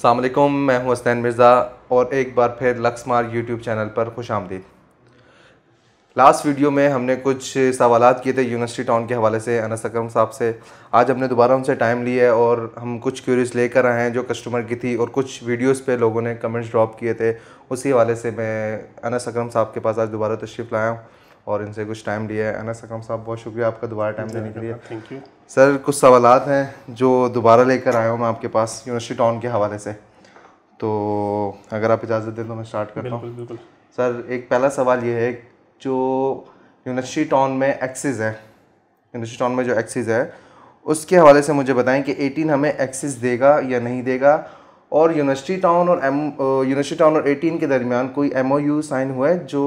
अस्सलाम वालेकुम, मैं हूं हसनैन मिर्ज़ा और एक बार फिर लक्समार्क यूट्यूब चैनल पर खुशामदीद। लास्ट वीडियो में हमने कुछ सवालात किए थे यूनिवर्सिटी टाउन के हवाले से अनस अकरम साहब से। आज हमने दोबारा उनसे टाइम लिया है और हम कुछ क्यूरीज लेकर आए हैं जो कस्टमर की थी और कुछ वीडियोस पे लोगों ने कमेंट्स ड्रॉप किए थे। उसी हवाले से मैं अनस अकरम साहब के पास आज दोबारा तशरीफ़ लाया हूँ और इनसे कुछ टाइम लिया है। अनस अकरम साहब, बहुत शुक्रिया आपका दोबारा टाइम देने के लिए। थैंक यू सर, कुछ सवालात हैं जो दोबारा लेकर आया हूँ मैं आपके पास यूनिवर्सिटी टाउन के हवाले से, तो अगर आप इजाज़त दें तो मैं स्टार्ट करता हूँ। बिल्कुल। सर, एक पहला सवाल ये है, जो यूनिवर्सिटी टाउन में एक्सिस है, यूनिवर्सिटी टाउन में जो एक्सिस है उसके हवाले से मुझे बताएं कि 18 हमें एक्सिस देगा या नहीं देगा, और यूनिवर्सिटी टाउन और 18 के दरमियान कोई MOU साइन हुआ है जो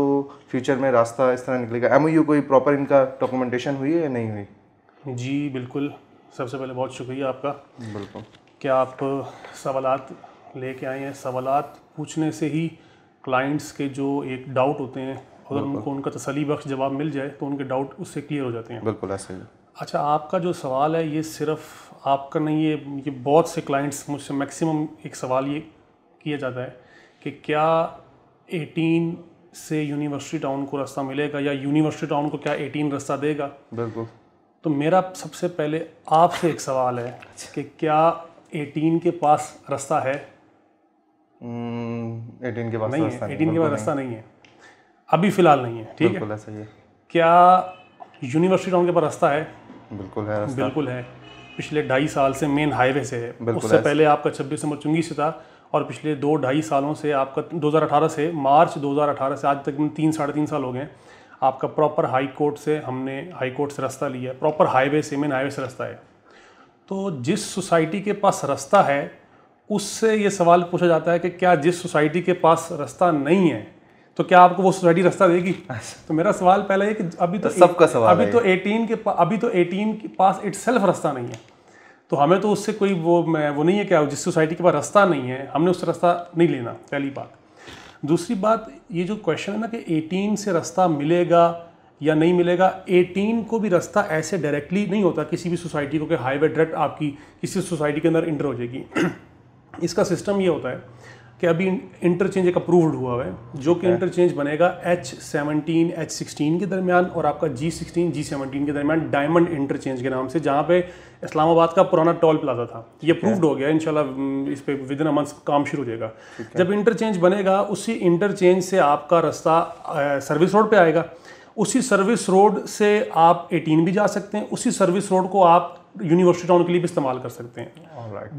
फ्यूचर में रास्ता इस तरह निकलेगा। MOU कोई प्रॉपर इनका डॉक्यूमेंटेशन हुई है या नहीं हुई? जी बिल्कुल। सबसे पहले बहुत शुक्रिया आपका। बिल्कुल। क्या आप सवालात लेके आए हैं। सवालात पूछने से ही क्लाइंट्स के जो एक डाउट होते हैं, अगर उनको उनका तसल्ली बख्श जवाब मिल जाए तो उनके डाउट उससे क्लियर हो जाते हैं। बिल्कुल ऐसे ही। अच्छा, आपका जो सवाल है ये सिर्फ आपका नहीं, ये बहुत से क्लाइंट्स मुझसे मैक्सिमम एक सवाल ये किया जाता है कि क्या 18 से यूनिवर्सिटी टाउन को रास्ता मिलेगा या यूनिवर्सिटी टाउन को क्या 18 रास्ता देगा। बिल्कुल। तो मेरा सबसे पहले आपसे एक सवाल है कि क्या 18 के पास रास्ता है? 18 के पास नहीं रास्ता है, नहीं, 18 के पास रास्ता नहीं है, अभी फ़िलहाल नहीं है। ठीक है, बिल्कुल ऐसा ही है। क्या यूनिवर्सिटी टाउन के पास रास्ता है? बिल्कुल है रास्ता। बिल्कुल है। पिछले 2.5 साल से मेन हाईवे से है। उससे पहले आपका 26 नंबर चुंगी से था, और पिछले 2-2.5 सालों से आपका 2018 से मार्च 2018 से आज तक 3-3.5 साल हो गए, आपका प्रॉपर हाई कोर्ट से रास्ता लिया है। प्रॉपर हाईवे से, मेन हाईवे से रास्ता है। तो जिस सोसाइटी के पास रास्ता है उससे ये सवाल पूछा जाता है कि क्या जिस सोसाइटी के पास रास्ता नहीं है तो क्या आपको वो सोसाइटी रास्ता देगी? तो मेरा सवाल पहला है कि अभी तो सबका सवाल अभी तो 18 के पास इटसेल्फ रास्ता नहीं है, तो हमें तो उससे कोई वो नहीं है क्या, जिस सोसाइटी के पास रास्ता नहीं है हमने उससे रास्ता नहीं लेना, पहली बात। दूसरी बात, ये जो क्वेश्चन है ना कि 18 से रास्ता मिलेगा या नहीं मिलेगा, 18 को भी रास्ता ऐसे डायरेक्टली नहीं होता किसी भी सोसाइटी को कि हाईवे डायरेक्ट आपकी किसी सोसाइटी के अंदर इंटर हो जाएगी। इसका सिस्टम ये होता है कि अभी इंटरचेंज एक अप्रूव्ड हुआ है, जो कि इंटरचेंज बनेगा H17 H16 के दरमियान और आपका G16 G17 के दरमियान, डायमंड इंटरचेंज के नाम से, जहाँ पे इस्लामाबाद का पुराना टोल प्लाजा था। ये अप्रूव्ड हो गया, इंशाल्लाह इस पे विद इन अ मंथ काम शुरू हो जाएगा। जब इंटरचेंज बनेगा, उसी इंटरचेंज से आपका रास्ता सर्विस रोड पे आएगा। उसी सर्विस रोड से आप 18 भी जा सकते हैं, उसी सर्विस रोड को आप यूनिवर्सिटी टाउन के लिए भी इस्तेमाल कर सकते हैं।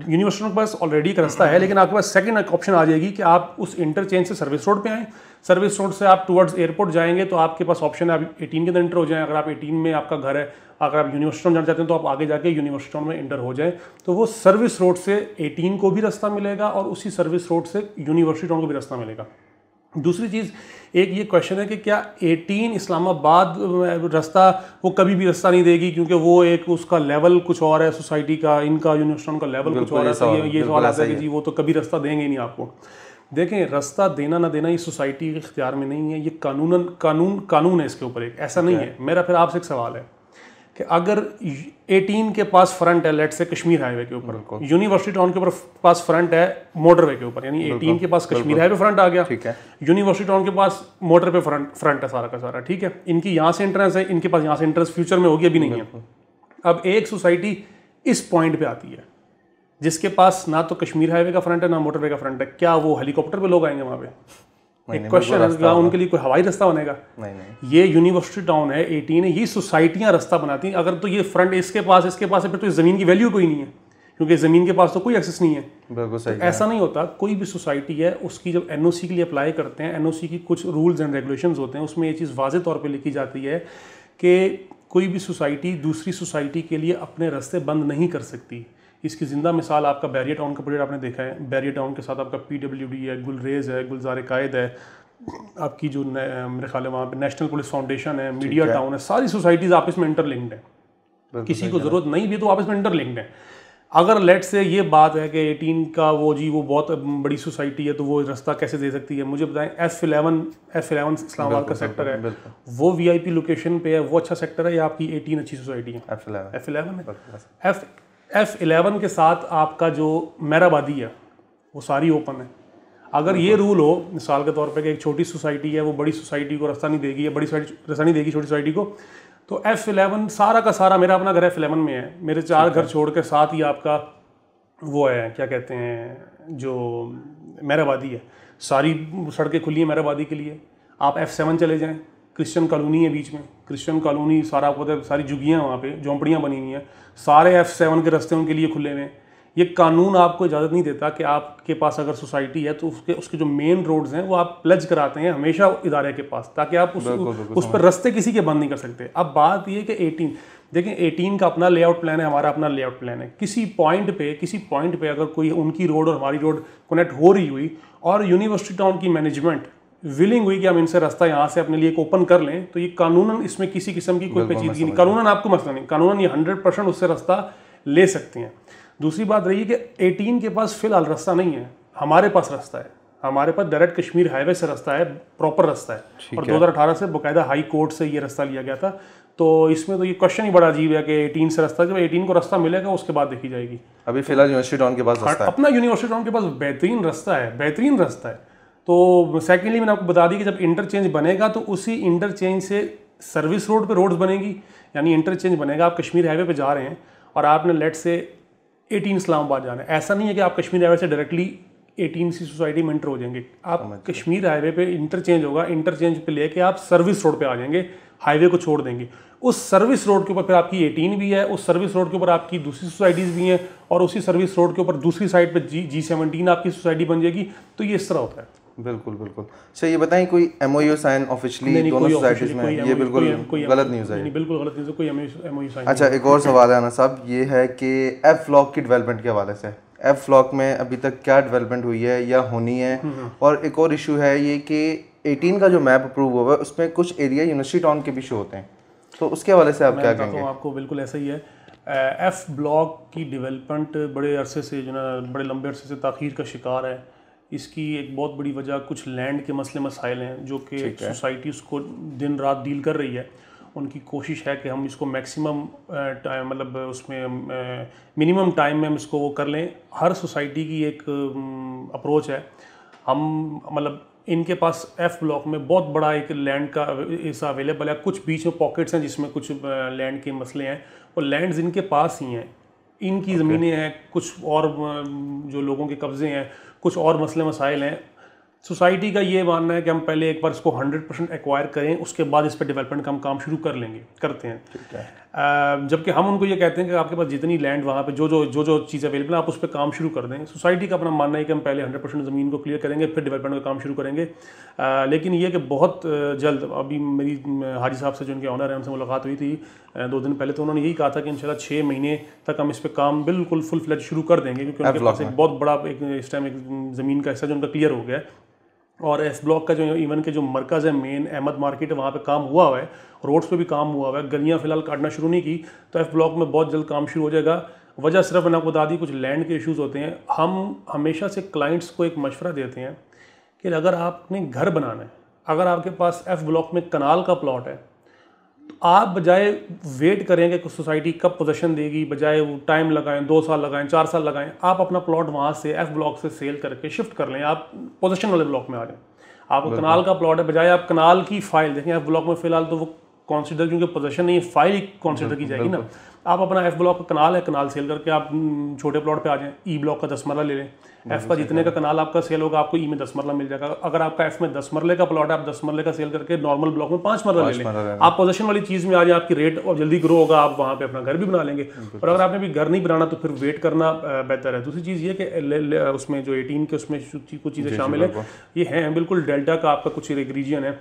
यूनिवर्सिटी टाउन के पास ऑलरेडी एक रास्ता है, लेकिन आपके पास सेकंड ऑप्शन आ जाएगी कि आप उस इंटरचेंज से सर्विस रोड पे आएँ। सर्विस रोड से आप टुवर्ड्स एयरपोर्ट जाएंगे तो आपके पास ऑप्शन है आप 18 के अंदर इंटर हो जाएं। अगर आप 18 में आपका घर है, अगर आप यूनिवर्सिटी टाउन जाना चाहते हैं तो आप आगे जाके यूनिवर्सिटी टाउन में इंटर हो जाएं। तो वो सर्विस रोड से 18 को भी रास्ता मिलेगा और उसी सर्विस रोड से यूनिवर्सिटी टाउन को भी रास्ता मिलेगा। दूसरी चीज़, एक ये क्वेश्चन है कि क्या 18 इस्लामाबाद रास्ता वो कभी भी रास्ता नहीं देगी, क्योंकि वो एक उसका लेवल कुछ और है सोसाइटी का, इनका यूनिवर्सिटी का लेवल कुछ और है। ये सवाल आता है कि जी वो तो कभी रास्ता देंगे ही नहीं आपको। देखें, रास्ता देना ना देना ये सोसाइटी के इख्तियार में नहीं है, ये कानून है इसके ऊपर एक, ऐसा नहीं है। मेरा फिर आपसे एक सवाल है कि अगर 18 के पास फ्रंट है, लेट से कश्मीर हाईवे के ऊपर, यूनिवर्सिटी टाउन के ऊपर पास फ्रंट है मोटरवे के ऊपर, यानी 18 के पास कश्मीर हाईवे फ्रंट आ गया, ठीक है, यूनिवर्सिटी टाउन के पास मोटर पे फ्रंट है सारा का सारा, ठीक है, इनकी यहाँ से एंट्रेंस है, इनके पास यहाँ से एंट्रेंस फ्यूचर में होगी, अभी नहीं है। अब एक सोसाइटी इस पॉइंट पे आती है जिसके पास ना तो कश्मीर हाईवे का फ्रंट है ना मोटरवे का फ्रंट है, क्या वो हेलीकॉप्टर पे लोग आएंगे वहाँ पे? एक क्वेश्चन है, क्या उनके लिए कोई हवाई रास्ता बनेगा? नहीं। ये यूनिवर्सिटी टाउन है, 18 है, ये सोसाइटियां रास्ता बनाती हैं। अगर तो ये फ्रंट इसके पास है, फिर तो ज़मीन की वैल्यू कोई नहीं है, क्योंकि ज़मीन के पास तो कोई एक्सेस नहीं है। बिल्कुल सही। ऐसा नहीं होता। कोई भी सोसाइटी है, उसकी जब NOC के लिए अप्लाई करते हैं, NOC की कुछ रूल्स एंड रेगुलेशंस होते हैं, उसमें ये चीज़ वाज़ेह तौर पर लिखी जाती है कि कोई भी सोसाइटी दूसरी सोसाइटी के लिए अपने रास्ते बंद नहीं कर सकती। इसकी ज़िंदा मिसाल आपका बैरियर टाउन का प्रोजेक्ट आपने देखा है। बैरियर टाउन के साथ आपका PWD है, गुलरेज है, गुलजार कायद है, आपकी जो मेरे ख्याल है वहाँ पे नेशनल पुलिस फाउंडेशन है, मीडिया टाउन है, सारी सोसाइटीज़ आपस में इंटरलिंक्ड है। किसी को ज़रूरत नहीं भी तो आपस में इंटरलिंक्ड है। अगर लेट से ये बात है कि 18 का वो बहुत बड़ी सोसाइटी है तो वो रास्ता कैसे दे सकती है? मुझे बताएं, F11 इस्लामाबाद का सेक्टर है, वो VIP लोकेशन पे है, वो अच्छा सेक्टर है या आपकी 18 अच्छी सोसाइटी है? F11 है। F11 के साथ आपका जो मेहराबादी है वो सारी ओपन है। अगर ये रूल हो मिसाल के तौर पे कि एक छोटी सोसाइटी है वो बड़ी सोसाइटी को रास्ता नहीं देगी या बड़ी सोसाइटी रास्ता नहीं देगी छोटी सोसाइटी को, तो F11 सारा का सारा, मेरा अपना घर F11 में है, मेरे 4 घर छोड़ के साथ ही आपका वो है क्या कहते हैं जो मेहराबादी है, सारी सड़कें खुली हैं मेहराबादी के लिए। आप F7 चले जाएँ, क्रिश्चियन कॉलोनी है बीच में, क्रिश्चियन कॉलोनी सारा आपको सारी झुग्गियाँ वहाँ पे झोंपड़ियाँ बनी हुई हैं, सारे F7 के रास्ते उनके लिए खुले हुए हैं। ये कानून आपको इजाज़त नहीं देता कि आपके पास अगर सोसाइटी है तो उसके जो मेन रोड्स हैं वो आप प्लेज कराते हैं हमेशा इदारे के पास, ताकि आप उस पर रास्ते किसी के बंद नहीं कर सकते। अब बात ये कि 18 देखें, 18 का अपना लेआउट प्लान है, हमारा अपना लेआउट प्लान है। किसी पॉइंट पे अगर कोई उनकी रोड और हमारी रोड कनेक्ट हो रही हुई और यूनिवर्सिटी टाउन की मैनेजमेंट विलिंग हुई कि हम इनसे रास्ता यहाँ से अपने लिए एक ओपन कर लें, तो ये कानूनन इसमें किसी किस्म की कोई पेचीदगी नहीं, कानूनन आपको मसला नहीं, कानूनन ये 100% उससे रास्ता ले सकते हैं। दूसरी बात रही है कि 18 के पास फिलहाल रास्ता नहीं है, हमारे पास रास्ता है, हमारे पास डायरेक्ट कश्मीर हाईवे से रास्ता है, प्रॉपर रास्ता है, और 2018 से बाकायदा हाई कोर्ट से ये रास्ता लिया गया था। तो इसमें तो ये क्वेश्चन ही बड़ा अजीब है कि 18 से रास्ता, जब 18 को रास्ता मिलेगा उसके बाद देखी जाएगी। अभी फिलहाल यूनिवर्सिटी टाउन के पास रास्ता है, अपना यूनिवर्सिटी टाउन के पास बेहतरीन रास्ता है, बेहतरीन रास्ता है। तो सेकेंडली मैंने आपको बता दी कि जब इंटरचेंज बनेगा तो उसी इंटरचेंज से सर्विस रोड पे रोड्स बनेगी, यानी इंटरचेंज बनेगा, आप कश्मीर हाईवे पे जा रहे हैं और आपने लेट से 18 इस्लामाबाद जाना है, ऐसा नहीं है कि आप कश्मीर हाईवे से डायरेक्टली 18 सी सोसाइटी में एंटर हो जाएंगे, आप कश्मीर हाईवे पे इंटरचेंज होगा, इंटरचेंज पे लेके आप सर्विस रोड पे आ जाएंगे, हाईवे को छोड़ देंगे, उस सर्विस रोड के ऊपर फिर आपकी 18 भी है, उस सर्विस रोड के ऊपर आपकी दूसरी सोसाइटीज़ भी हैं, और उसी सर्विस रोड के ऊपर दूसरी साइड पे G17 आपकी सोसाइटी बन जाएगी। तो ये इस तरह होता है। बिल्कुल बिल्कुल। अच्छा ये बताएं, कोई MOU साइन ऑफिशियली दोनों सोसाइटीज में? ये बिल्कुल गलत न्यूज़ है, बिल्कुल गलत न्यूज़ है, कोई MOU साइन। अच्छा एक और सवाल है ना साहब, ये है कि F ब्लॉक की डेवलपमेंट के हवाले से, F ब्लॉक में अभी तक क्या डेवलपमेंट हुई है या होनी है? और एक और इशू है ये कि 18 का जो मैप अप्रूव हुआ है उसमें कुछ एरिया यूनिवर्सिटी टाउन के भी शो होते हैं, तो उसके हवाले से आप क्या कहेंगे? आपको बिल्कुल ऐसा ही है। F ब्लॉक की डेवलपमेंट बड़े अरसे से जो ना बड़े लंबे अरसे से ताख़ीर का शिकार है। इसकी एक बहुत बड़ी वजह कुछ लैंड के मसले मसाइल हैं जो कि सोसाइटी उसको दिन रात डील कर रही है। उनकी कोशिश है कि हम इसको मैक्सिमम टाइम, मतलब उसमें मिनिमम टाइम में हम इसको वो कर लें। हर सोसाइटी की एक अप्रोच है। हम मतलब इनके पास F ब्लॉक में बहुत बड़ा एक लैंड का ऐसा अवेलेबल है, कुछ बीच में पॉकेट्स हैं जिसमें कुछ लैंड के मसले हैं, और लैंड्स इनके पास ही हैं, इनकी ज़मीनें हैं, कुछ और जो लोगों के कब्ज़े हैं, कुछ और मसले मसाइल हैं। सोसाइटी का ये मानना है कि हम पहले एक बार इसको 100% एक्वायर करें, उसके बाद इस पर डेवलपमेंट का हम काम शुरू करते हैं। जबकि हम उनको ये कहते हैं कि आपके पास जितनी लैंड वहाँ पे जो चीज़ अवेलेबल है आप उस पर काम शुरू कर दें। सोसाइटी का अपना मानना है कि हम पहले 100% ज़मीन को क्लियर करेंगे, फिर डेवलपमेंट का काम शुरू करेंगे। लेकिन ये कि बहुत जल्द, अभी मेरी हाजी साहब से जो उनके ऑनर हैं उनसे मुलाकात हुई थी 2 दिन पहले, तो उन्होंने यही कहा था कि इंशाल्लाह 6 महीने तक हम इस पर काम बिल्कुल फुल फ्लेज शुरू कर देंगे, क्योंकि उनके पास एक बहुत बड़ा इस टाइम एक ज़मीन का हिस्सा जो उनका क्लियर हो गया है। और F ब्लॉक का जो इवन के जो मरकज़ है मेन अहमद मार्केट है, वहाँ पे काम हुआ है, रोड्स पे भी काम हुआ है, गलियाँ फ़िलहाल काटना शुरू नहीं की, तो F ब्लॉक में बहुत जल्द काम शुरू हो जाएगा। वजह सिर्फ मैंने आपको बता दी, कुछ लैंड के इश्यूज़ होते हैं। हम हमेशा से क्लाइंट्स को एक मशवरा देते हैं कि अगर आपने घर बनाना है, अगर आपके पास F ब्लॉक में कनाल का प्लॉट है, तो आप बजाय वेट करेंगे कि सोसाइटी कब पोजीशन देगी, बजाय वो टाइम लगाएं, 2 साल लगाएं, 4 साल लगाएं, आप अपना प्लॉट वहाँ से F ब्लॉक से सेल करके शिफ्ट कर लें, आप पोजीशन वाले ब्लॉक में आ जाएं। आपको कनाल का प्लॉट है, बजाय आप कनाल की फाइल देखें F ब्लॉक में फ़िलहाल तो वो कंसिडर, क्योंकि पोजीशन नहीं है, फाइल कंसिडर की जाएगी ना। आप अपना F ब्लॉक का कनाल है, कनाल सेल करके आप छोटे प्लॉट पे आ जाएं, E ब्लॉक का 10 मरला ले लें, F का जितने का कनाल आपका सेल होगा आपको E में 10 मरला मिल जाएगा। अगर आपका F में 10 मरले का प्लॉट है, आप 10 मरले का सेल करके नॉर्मल ब्लॉक में 5 मरला ले लें, आप पोजीशन वाली चीज़ में आ जाए, आपकी रेट और जल्दी ग्रो होगा, आप वहाँ पे अपना घर भी बना लेंगे। और अगर आपने भी घर नहीं बनाना तो फिर वेट करना बेहतर है। दूसरी चीज़ ये कि उसमें जो 18 के उसमें कुछ चीज़ें शामिल है, ये हैं बिल्कुल डेल्टा का आपका कुछ एक रीजन है,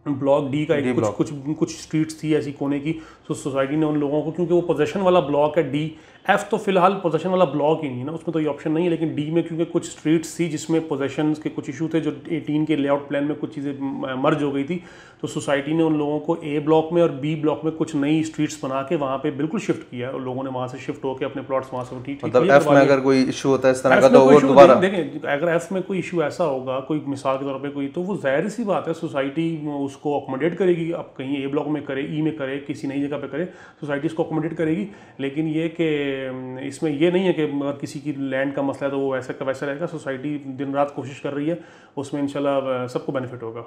ब्लॉक डी का एक कुछ स्ट्रीट्स थी ऐसी कोने की, तो सोसाइटी ने उन लोगों को, क्योंकि वो पोजीशन वाला ब्लॉक है डी, F तो फिलहाल पोजीशन वाला ब्लॉक ही नहीं है ना, उसमें तो ये ऑप्शन नहीं है, लेकिन डी में क्योंकि कुछ स्ट्रीट्स थी जिसमें पोजीशंस के कुछ इशू थे, जो 18 के लेआउट प्लान में कुछ चीज़ें मर्ज हो गई थी, तो सोसाइटी ने उन लोगों को A ब्लॉक में और B ब्लॉक में कुछ नई स्ट्रीट्स बना के वहाँ पे बिल्कुल शिफ्ट किया है, और लोगों ने वहाँ से शिफ्ट होकर अपने प्लॉट्स वहाँ से ठीक मतलब F में अगर कोई इशू होता है इस तरह का तो वो दोबारा देखें, अगर F में कोई इशू ऐसा होगा, कोई मिसाल के तौर पे कोई, तो वो जाहिर सी बात है सोसाइटी उसको अकोमोडेट करेगी। अब कहीं ए ब्लॉक में करे, ई में करे, किसी नई जगह पे करे, सोसाइटी इसको अकोमोडेट करेगी। लेकिन ये कि इसमें ये नहीं है कि अगर किसी की लैंड का मसला है तो वो वैसा का वैसा रहेगा। सोसाइटी दिन रात कोशिश कर रही है, उसमें इंशाल्लाह सबको बेनिफिट होगा।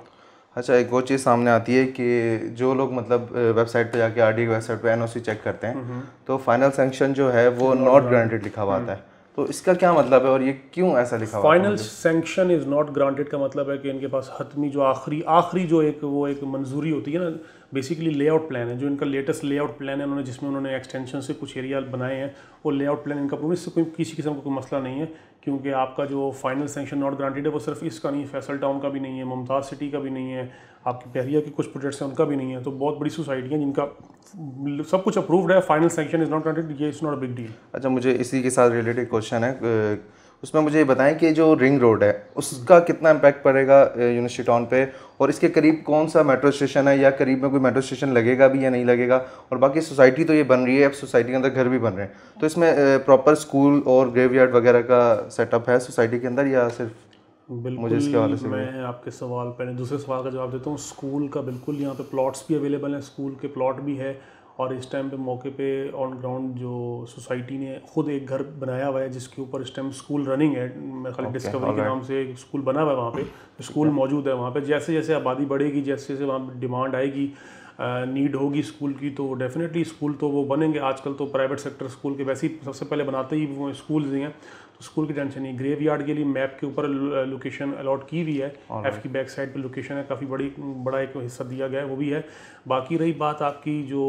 अच्छा, एक और चीज़ सामने आती है कि जो लोग मतलब वेबसाइट पे जाके आरडी की वेबसाइट पे एनओसी चेक करते हैं तो फाइनल सैंक्शन जो है वो नॉट ग्रांटेड लिखा हुआ आता है, तो इसका क्या मतलब है और ये क्यों ऐसा लिखा हुआ है? Final sanction is not granted का मतलब है कि इनके पास हतमी जो आखिरी जो एक मंजूरी होती है ना, बेसिकली लेआउट प्लान है, जो इनका लेटेस्ट लेआउट प्लान है उन्होंने, जिसमें उन्होंने एक्सटेंशन से कुछ एरिया बनाए हैं, वो लेआउट प्लान इनका अप्रूव, इससे कोई किसी किस्म का कोई मसला नहीं है। क्योंकि आपका जो फाइनल सैंक्शन नॉट ग्रांटेड है वो सिर्फ इसका नहीं है, फैसल टाउन का भी नहीं है, मुमताज़ सिटी का भी नहीं है, आपकी बहरिया के कुछ प्रोजेक्ट्स हैं उनका भी नहीं है। तो बहुत बड़ी सोसाइटी है जिनका सब कुछ अप्रूव्ड है, final sanction is not granted, ये is not a big deal. अच्छा, मुझे इसी के साथ रिलेटेड क्वेश्चन है, उसमें मुझे ये बताएं कि जो रिंग रोड है उसका कितना इम्पैक्ट पड़ेगा यूनिवर्सिटी टाउन पे, और इसके करीब कौन सा मेट्रो स्टेशन है या करीब में कोई मेट्रो स्टेशन लगेगा भी या नहीं लगेगा, और बाकी सोसाइटी तो ये बन रही है, अब सोसाइटी के अंदर घर भी बन रहे हैं, तो इसमें प्रॉपर स्कूल और ग्रेवयार्ड वगैरह का सेटअप है सोसाइटी के अंदर या सिर्फ? बिल्कुल, मुझे इसके हवाले से मैं आपके सवाल पहले दूसरे सवाल का जवाब देता हूँ। स्कूल का बिल्कुल यहाँ पे प्लॉट्स भी अवेलेबल हैं, स्कूल के प्लॉट भी है, और इस टाइम पे मौके पे ऑन ग्राउंड जो सोसाइटी ने खुद एक घर बनाया हुआ है जिसके ऊपर इस टाइम स्कूल रनिंग है। मैं खाली डिस्कवरी के नाम से एक स्कूल बना हुआ है, वहाँ पे स्कूल मौजूद है। वहाँ पे जैसे जैसे आबादी बढ़ेगी, जैसे जैसे वहाँ डिमांड आएगी, नीड होगी स्कूल की, तो डेफिनेटली स्कूल तो वो बनेंगे। आजकल तो प्राइवेट सेक्टर स्कूल के वैसे ही सबसे पहले बनाते ही वो स्कूल्स ही हैं, तो स्कूल की टेंशन नहीं। ग्रेव यार्ड के लिए मैप के ऊपर लोकेशन अलॉट की हुई है, एफ की बैक साइड पे लोकेशन है, काफ़ी बड़ा एक हिस्सा दिया गया है, वो भी है। बाकी रही बात आपकी जो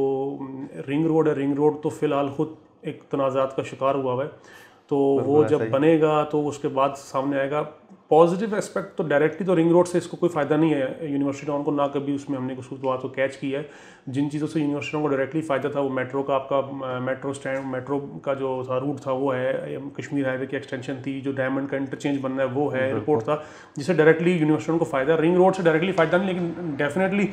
रिंग रोड है, रिंग रोड तो फ़िलहाल खुद एक तनाज़ात का शिकार हुआ है, तो वो जब बनेगा तो उसके बाद सामने आएगा। पॉजिटिव एस्पेक्ट तो डायरेक्टली तो रिंग रोड से इसको कोई फ़ायदा नहीं है यूनिवर्सिटी टाउन को, ना कभी उसमें हमने कुछ बात को कैच की है। जिन चीज़ों से यूनिवर्सिटी टाउन को डायरेक्टली फ़ायदा था, वो मेट्रो का, आपका मेट्रो स्टैंड, मेट्रो का जो था रूट था वो है, कश्मीर हाईवे की एक्सटेंशन थी, जो डायमंड का इंटरचेंज बनना है वो है, एयरपोर्ट था, जिससे डायरेक्टली यूनिवर्सिटी को फ़ायदा। रिंग रोड से डायरेक्टली फ़ायदा नहीं, लेकिन डेफिनेटली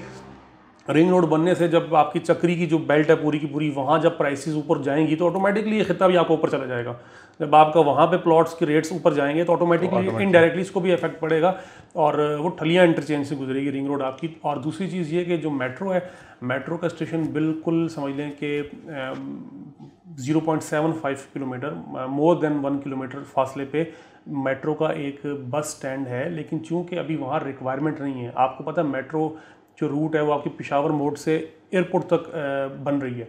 रिंग रोड बनने से जब आपकी चक्री की जो बेल्ट है पूरी की पूरी, वहाँ जब प्राइसेस ऊपर जाएंगी तो ऑटोमेटिकली ये खिता भी आपको ऊपर चला जाएगा। जब आपका वहाँ पे प्लॉट्स के रेट्स ऊपर जाएंगे तो ऑटोमेटिकली इनडायरेक्टली इसको भी इफेक्ट पड़ेगा, और वो ठलियाँ इंटरचेंज से गुजरेगी रिंग रोड आपकी। और दूसरी चीज़ ये कि जो मेट्रो है, मेट्रो का स्टेशन बिल्कुल समझ लें कि 0.75 किलोमीटर, मोर देन 1 किलोमीटर फासले पे मेट्रो का एक बस स्टैंड है। लेकिन चूँकि अभी वहाँ रिक्वायरमेंट नहीं है, आपको पता है मेट्रो जो रूट है वो आपकी पेशावर मोड से एयरपोर्ट तक बन रही है,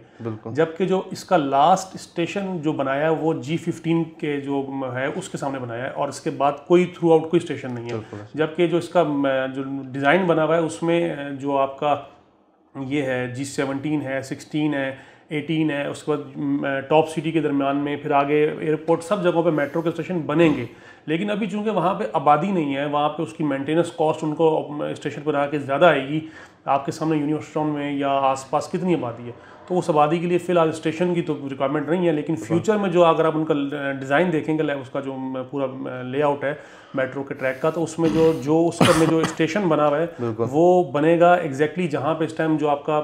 जबकि जो इसका लास्ट स्टेशन जो बनाया है वो G15 के जो है उसके सामने बनाया है, और इसके बाद कोई थ्रू आउट कोई स्टेशन नहीं है। जबकि जो इसका जो डिज़ाइन बना हुआ है उसमें जो आपका ये है G17 है, 16 है, 18 है, उसके बाद टॉप सिटी के दरमियान में, फिर आगे एयरपोर्ट, सब जगहों पे मेट्रो के स्टेशन बनेंगे। लेकिन अभी चूंकि वहाँ पे आबादी नहीं है, वहाँ पे उसकी मेंटेनेंस कॉस्ट उनको स्टेशन पर आके ज़्यादा आएगी। आपके सामने यूनिवर्सिटी टाउन में या आसपास कितनी आबादी है, तो उस आबादी के लिए फ़िलहाल स्टेशन की तो रिक्वायरमेंट नहीं है। लेकिन फ्यूचर में जो अगर आप उनका डिज़ाइन देखेंगे, उसका जो पूरा लेआउट है मेट्रो के ट्रैक का, तो उसमें जो उसका में जो स्टेशन बना हुआ है वो बनेगा एग्जैक्टली जहाँ पे इस टाइम जो आपका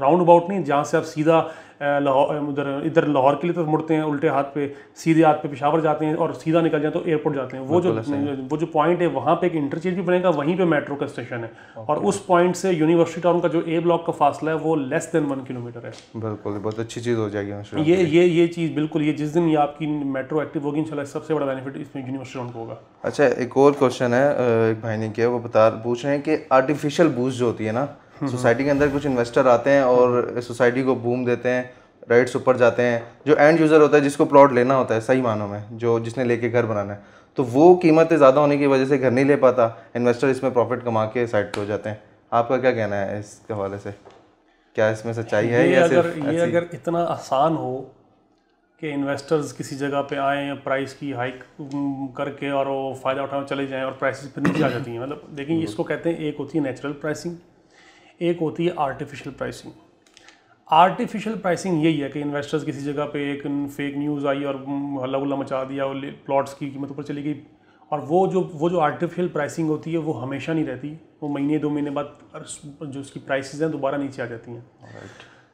राउंड अबाउट नहीं, जहाँ से आप सीधा इधर लाहौर के लिए तो मुड़ते हैं उल्टे हाथ पे, सीधे हाथ पे पेशावर जाते हैं और सीधा निकल जाते हैं तो एयरपोर्ट जाते हैं। वो जो पॉइंट है वहाँ पे एक इंटरचेंज भी बनेगा, वहीं पे मेट्रो का स्टेशन है, और उस पॉइंट से यूनिवर्सिटी टाउन का जो ए ब्लॉक का फासला है वो लेस देन 1 किलोमीटर है। बिल्कुल, बहुत अच्छी चीज़ हो जाएगी ये चीज़ बिल्कुल, ये जिस दिन ये आपकी मेट्रो एक्टिव होगी इंशाल्लाह सबसे बड़ा बेनिफिट इसमें यूनिवर्सिटी टाउन को होगा। अच्छा, एक और क्वेश्चन है, एक भाई ने किया, वो पूछ रहे हैं कि आर्टिफिशियल बूस्ट जो होती है ना, सोसाइटी के अंदर कुछ इन्वेस्टर आते हैं और सोसाइटी को बूम देते हैं, राइट्स ऊपर जाते हैं, जो एंड यूज़र होता है जिसको प्लॉट लेना होता है सही मानों में, जो जिसने लेके घर बनाना है, तो वो कीमतें ज़्यादा होने की वजह से घर नहीं ले पाता, इन्वेस्टर इसमें प्रॉफिट कमा के साइड पे हो जाते हैं। आपका क्या कहना है इसके हवाले से? क्या इसमें सच्चाई है या अगर इतना आसान हो कि इन्वेस्टर्स किसी जगह पे आएँ या प्राइस की हाइक करके और वो फ़ायदा उठाने चले जाएँ और प्राइसेस फिर नीचे आ जाती हैं, मतलब देखिए इसको कहते हैं, एक होती है नेचुरल प्राइसिंग, एक होती है आर्टिफिशियल प्राइसिंग। आर्टिफिशियल प्राइसिंग यही है कि इन्वेस्टर्स किसी जगह पे एक फेक न्यूज़ आई और हल्ला गुल्ला मचा दिया और प्लॉट्स की कीमत ऊपर चली गई, और वो जो आर्टिफिशियल प्राइसिंग होती है वो हमेशा नहीं रहती, वो महीने 2 महीने बाद जो उसकी प्राइसेस हैं दोबारा नीचे आ जाती हैं।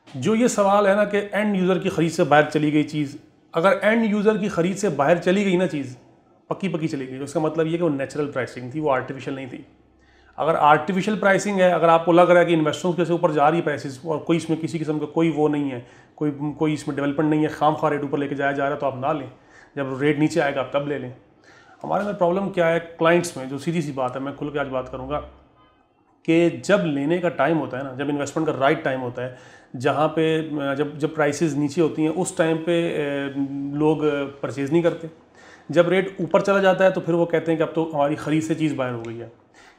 जो ये सवाल है ना कि एंड यूज़र की ख़रीद से बाहर चली गई चीज़, अगर एंड यूज़र की ख़रीद से बाहर चली गई ना चीज़, पक्की चली गई, तो उसका मतलब ये कि वो नेचुरल प्राइसिंग थी, वो आर्टिफिशियल नहीं थी। अगर आर्टिफिशियल प्राइसिंग है, अगर आपको लग रहा है कि इन्वेस्टर्स के से ऊपर जा रही है प्राइसेस और कोई इसमें किसी किस्म का कोई वो नहीं है, कोई इसमें डेवलपमेंट नहीं है, खाम रेट ऊपर लेके जाया जा रहा है, तो आप ना लें। जब रेट नीचे आएगा आप तब ले लें। हमारे में प्रॉब्लम क्या है क्लाइंट्स में, जो सीधी सी बात है, मैं खुल के आज बात करूँगा कि जब लेने का टाइम होता है ना, जब इन्वेस्टमेंट का राइट टाइम होता है, जहाँ पे जब प्राइसेस नीचे होती हैं उस टाइम पे लोग परचेज़ नहीं करते। जब रेट ऊपर चला जाता है तो फिर वो कहते हैं कि अब तो हमारी ख़रीद से चीज़ बाहर हो गई है।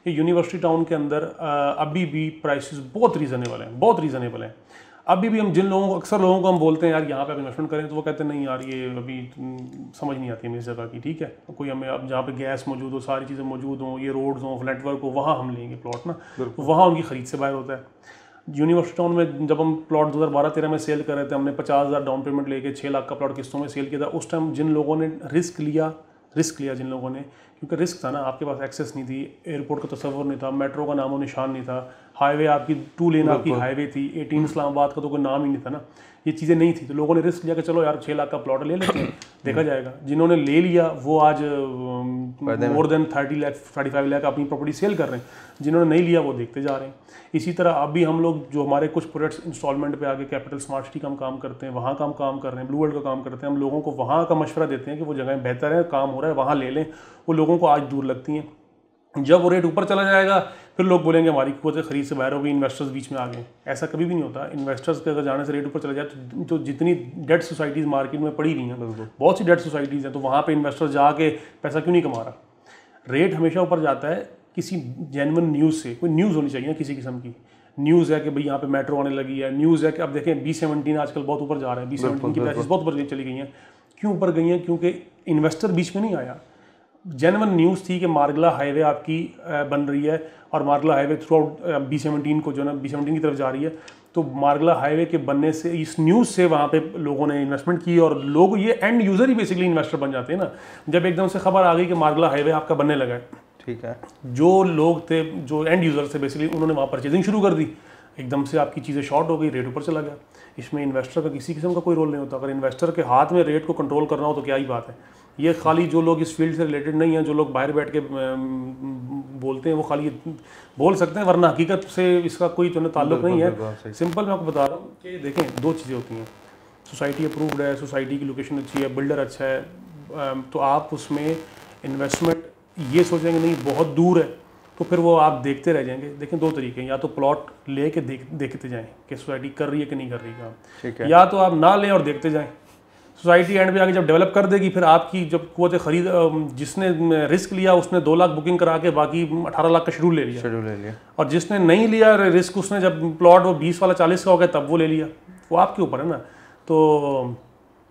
ये यूनिवर्सिटी टाउन के अंदर अभी भी प्राइसेस बहुत रीज़नेबल हैं, बहुत रीज़नेबल हैं। अभी भी हम जिन लोगों को, अक्सर लोगों को हम बोलते हैं यार यहाँ पे आप इन्वेस्टमेंट करें, तो वो कहते हैं नहीं यार ये अभी समझ नहीं आती है मेरी जगह की, ठीक है, कोई हमें अब जहाँ पे गैस मौजूद हो, सारी चीज़ें मौजूद हों, ये रोड्स हों, नेटवर्क हो, वहाँ हम लेंगे प्लॉट ना, तो वहाँ उनकी ख़रीद से बाहर होता है। यूनिवर्सिटी टाउन में जब हम प्लॉट 2012-13 में सेल कर रहे थे, हमने 50,000 डाउन पेमेंट लेके 6 लाख का प्लॉट किस्तों में सेल किया था। उस टाइम जिन लोगों ने रिस्क लिया जिन लोगों ने, क्योंकि रिस्क था ना, आपके पास एक्सेस नहीं थी, एयरपोर्ट का तस्वर नहीं था, मेट्रो का नामो निशान नहीं था, हाईवे आपकी 2 लेन आपकी हाईवे थी, 18 इस्लामाबाद का तो कोई नाम ही नहीं था ना, ये चीज़ें नहीं थी। तो लोगों ने रिस्क लिया कि चलो यार 6 लाख का प्लॉट ले लेते हैं, देखा जाएगा। जिन्होंने ले लिया वो आज मोर देन 30 लाख 35 लाख अपनी प्रॉपर्टी सेल कर रहे हैं, जिन्होंने नहीं लिया वो देखते जा रहे हैं। इसी तरह अभी हम लोग जो हमारे कुछ प्रोजेक्ट्स इंस्टॉलमेंट पे आगे कैपिटल स्मार्ट सिटी का हम काम करते हैं, वहाँ का हम काम कर रहे हैं, ब्लू वर्ल्ड का काम करते हैं, हम लोगों को वहाँ का मशवरा देते हैं कि वो जगह बेहतर है, काम हो रहा है, वहाँ ले लें। वो लोगों को आज दूर लगती हैं। जब वो रेट ऊपर चला जाएगा फिर लोग बोलेंगे हमारी कुवत खरीद से बाहर हो गई, इन्वेस्टर्स बीच में आ गए। ऐसा कभी भी नहीं होता। इन्वेस्टर्स के अगर जाने से रेट ऊपर चला जाए तो जितनी डेट सोसाइटीज़ मार्केट में पड़ी हुई हैं, बहुत सी डेट सोसाइटीज़ हैं, तो वहाँ पे इन्वेस्टर जाके पैसा क्यों नहीं कमा रहा। रेट हमेशा ऊपर जाता है किसी जेन्युइन न्यूज़ से। कोई न्यूज़ होनी चाहिए ना, किसी किस्म की न्यूज़ है कि भाई यहाँ पे मेट्रो आने लगी है, न्यूज़ है कि अब देखें B17 आजकल बहुत ऊपर जा रहा है, B17 की प्राइसेस बहुत ऊपर चली गई हैं। क्यों ऊपर गई हैं? क्योंकि इन्वेस्टर बीच में नहीं आया। जेन्युइन न्यूज़ थी कि मार्गला हाईवे आपकी बन रही है और मार्गला हाईवे थ्रू आउट B17 को जो ना B17 की तरफ जा रही है, तो मार्गला हाईवे के बनने से, इस न्यूज़ से वहाँ पे लोगों ने इन्वेस्टमेंट की और लोग ये एंड यूज़र ही बेसिकली इन्वेस्टर बन जाते हैं ना। जब एकदम से खबर आ गई कि मार्गला हाईवे आपका बनने लगा है, ठीक है, जो लोग थे, जो एंड यूज़र थे बेसिकली, उन्होंने वहाँ परचेजिंग शुरू कर दी। एकदम से आपकी चीज़ें शॉर्ट हो गई, रेट ऊपर चला गया। इसमें इन्वेस्टर का किसी किस्म का कोई रोल नहीं होता। अगर इन्वेस्टर के हाथ में रेट को कंट्रोल करना हो तो क्या ही बात है। ये खाली जो लोग इस फील्ड से रिलेटेड नहीं हैं, जो लोग बाहर बैठ के बोलते हैं, वो खाली बोल सकते हैं, वरना हकीकत से इसका कोई जो है ताल्लुक नहीं है। सिंपल मैं आपको बता रहा हूँ कि देखें, दो चीज़ें होती हैं। सोसाइटी अप्रूव्ड है, सोसाइटी की लोकेशन अच्छी है, बिल्डर अच्छा है, तो आप उसमें इन्वेस्टमेंट ये सोचेंगे नहीं बहुत दूर है, तो फिर वो आप देखते रह जाएंगे। देखें, दो तरीके हैं, या तो प्लॉट ले के देखते जाएँ कि सोसाइटी कर रही है कि नहीं कर रही काम, ठीक है, या तो आप ना लें और देखते जाएँ। सोसाइटी एंड पे आके जब डेवलप कर देगी, फिर आपकी जब कुवत खरीद, जिसने रिस्क लिया उसने 2 लाख बुकिंग करा के बाकी 18 लाख का शेड्यूल ले लिया, और जिसने नहीं लिया रिस्क, उसने जब प्लॉट वो 20 वाला 40 का हो गया तब वो ले लिया। वो आपके ऊपर है ना। तो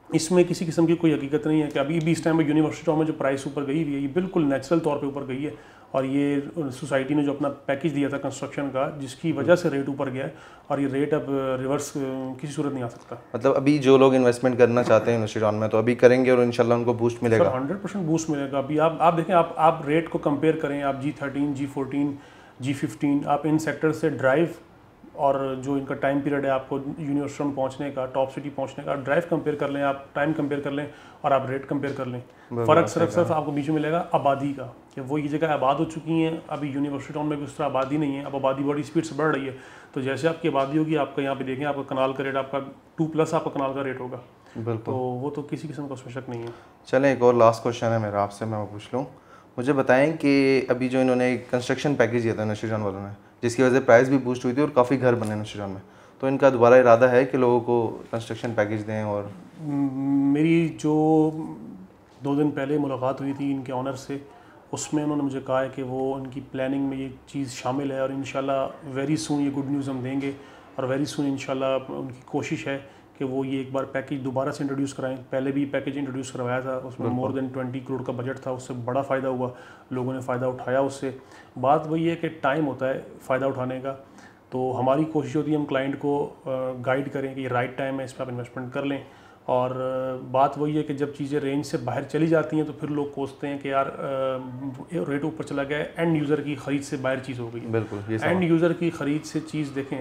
इसमें किसी किस्म की कोई हकीकत नहीं है कि अभी भी इस टाइम में यूनिवर्सिटी टाउन में जो प्राइस ऊपर गई हुई है, ये बिल्कुल नेचुरल तौर पे ऊपर गई है। और ये सोसाइटी ने जो अपना पैकेज दिया था कंस्ट्रक्शन का, जिसकी वजह से रेट ऊपर गया है, और ये रेट अब रिवर्स किसी सूरत नहीं आ सकता। मतलब अभी जो लोग इन्वेस्टमेंट करना चाहते हैं यूनिवर्सिटी टाउन में, तो अभी करेंगे और इंशाल्लाह उनको बूस्ट मिलेगा। 100% बूस्ट मिलेगा। अभी आप देखें, आप रेट को कंपेयर करें, आप G13, G14, G15, आप इन सेक्टर से ड्राइव और जो इनका टाइम पीरियड है आपको यूनिवर्सिटी में पहुंचने का, टॉप सिटी पहुंचने का, ड्राइव कंपेयर कर लें, आप टाइम कंपेयर कर लें और आप रेट कंपेयर कर लें। फ़र्क सिर्फ आपको बीच में मिलेगा आबादी का, कि वो ये जगह आबाद हो चुकी हैं। अभी यूनिवर्सिटी टाउन में भी उस तरह आबादी नहीं है। अब आबादी बड़ी स्पीड से बढ़ रही है, तो जैसे आपकी आबादी होगी, आपका यहाँ पे देखें, आपका कनाल का रेट, आपका 2+ आपका कनाल का रेट होगा। तो वो तो किसी किस्म का उसमें शक नहीं है। चलें, एक और लास्ट क्वेश्चन है मेरा आपसे, मैं वो पूछ लूँ। मुझे बताएं कि अभी जो इन्होंने कंस्ट्रक्शन पैकेज दिया था यूनिवर्सिटी टाउन वालों ने, जिसकी वजह से प्राइस भी बूस्ट हुई थी और काफ़ी घर बने यूनिवर्सिटी टाउन में, तो इनका दोबारा इरादा है कि लोगों को कंस्ट्रक्शन पैकेज दें? और मेरी जो 2 दिन पहले मुलाकात हुई थी इनके ऑनर से, उसमें उन्होंने मुझे कहा है कि वो उनकी प्लानिंग में ये चीज़ शामिल है और इंशाल्लाह वेरी सून ये गुड न्यूज़ हम देंगे। और वेरी सून इंशाल्लाह उनकी कोशिश है कि वो ये एक बार पैकेज दोबारा से इंट्रोड्यूस कराएं। पहले भी पैकेज इंट्रोड्यूस करवाया था, उसमें मोर देन 20 करोड़ का बजट था, उससे बड़ा फ़ायदा हुआ, लोगों ने फ़ायदा उठाया उससे। बात वही है कि टाइम होता है फ़ायदा उठाने का, तो हमारी कोशिश होती है हम क्लाइंट को गाइड करें कि ये राइट टाइम है, इस पर आप इन्वेस्टमेंट कर लें। और बात वही है कि जब चीज़ें रेंज से बाहर चली जाती हैं तो फिर लोग कोसते हैं कि यार रेट ऊपर चला गया है, एंड यूज़र की ख़रीद से बाहर चीज़ हो गई। बिल्कुल, एंड यूज़र की ख़रीद से चीज़ देखें,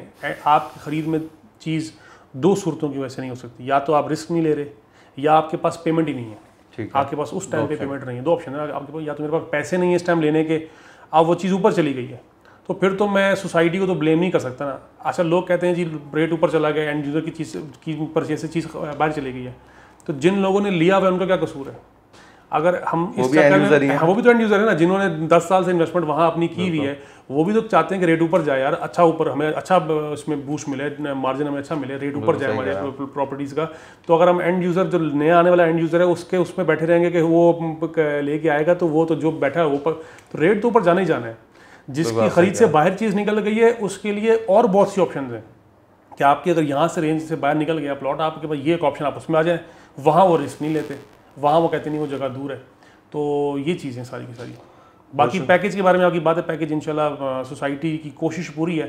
आपकी ख़रीद में चीज़ 2 सूरतों की वजह से नहीं हो सकती। या तो आप रिस्क नहीं ले रहे, या आपके पास पेमेंट ही नहीं है, आपके पास उस टाइम पे पेमेंट नहीं है। 2 ऑप्शन है आपके पास, या तो मेरे पास पैसे नहीं है इस टाइम लेने के, अब वो चीज़ ऊपर चली गई है, तो फिर तो मैं सोसाइटी को तो ब्लेम नहीं कर सकता ना। अच्छा, लोग कहते हैं जी रेट ऊपर चला गया, एंड यूज़र की चीज़ की परचेज से चीज़ बाहर चली गई है, तो जिन लोगों ने लिया हुआ है उनका क्या कसूर है? अगर हम इस चक्कर में, वो भी तो एंड यूज़र है ना, जिन्होंने 10 साल से इन्वेस्टमेंट वहाँ अपनी की हुई है, वो भी तो चाहते हैं कि रेट ऊपर जाए यार, अच्छा ऊपर हमें अच्छा इसमें बूस्ट मिले, मार्जिन हमें अच्छा मिले, रेट ऊपर जाए हमारे प्रॉपर्टीज़ का। तो अगर हम एंड यूज़र, जो नया आने वाला एंड यूज़र है, उसमें बैठे रहेंगे कि वो लेके आएगा, तो वो तो जो बैठा है वो तो रेट तो ऊपर जाना ही जाना है। जिसकी खरीद से बाहर चीज़ निकल गई है उसके लिए और बहुत सी ऑप्शन हैं कि आपकी अगर यहाँ से रेंज से बाहर निकल गया प्लॉट, आपके पास ये एक ऑप्शन, आप उसमें आ जाएँ। वहाँ वो रिस्क नहीं लेते, वहाँ वो कहते नहीं वो जगह दूर है। तो ये चीज़ें सारी की सारी। बाकी पैकेज के बारे में आपकी बात है, पैकेज इंशाल्लाह सोसाइटी की कोशिश पूरी है,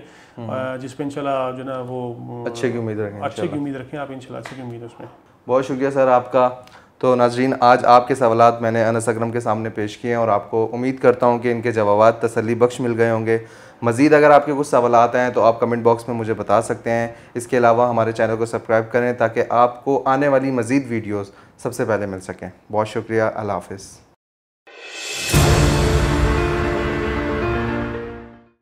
जिस पे इंशाल्लाह जो ना वो अच्छे की उम्मीद रखें, अच्छे की उम्मीद रखें आप, इंशाल्लाह अच्छे की उम्मीद है उसमें। बहुत शुक्रिया सर आपका। तो नाजरीन, आज आपके सवालात मैंने अनस अकरम के सामने पेश किए हैं और आपको उम्मीद करता हूं कि इनके जवाबात तसल्ली बख्श मिल गए होंगे। मज़ीद अगर आपके कुछ सवालात हैं तो आप कमेंट बॉक्स में मुझे बता सकते हैं। इसके अलावा हमारे चैनल को सब्सक्राइब करें ताकि आपको आने वाली मज़ीद वीडियोज़ सबसे पहले मिल सकें। बहुत शुक्रिया, अल्लाह हाफ़िज़।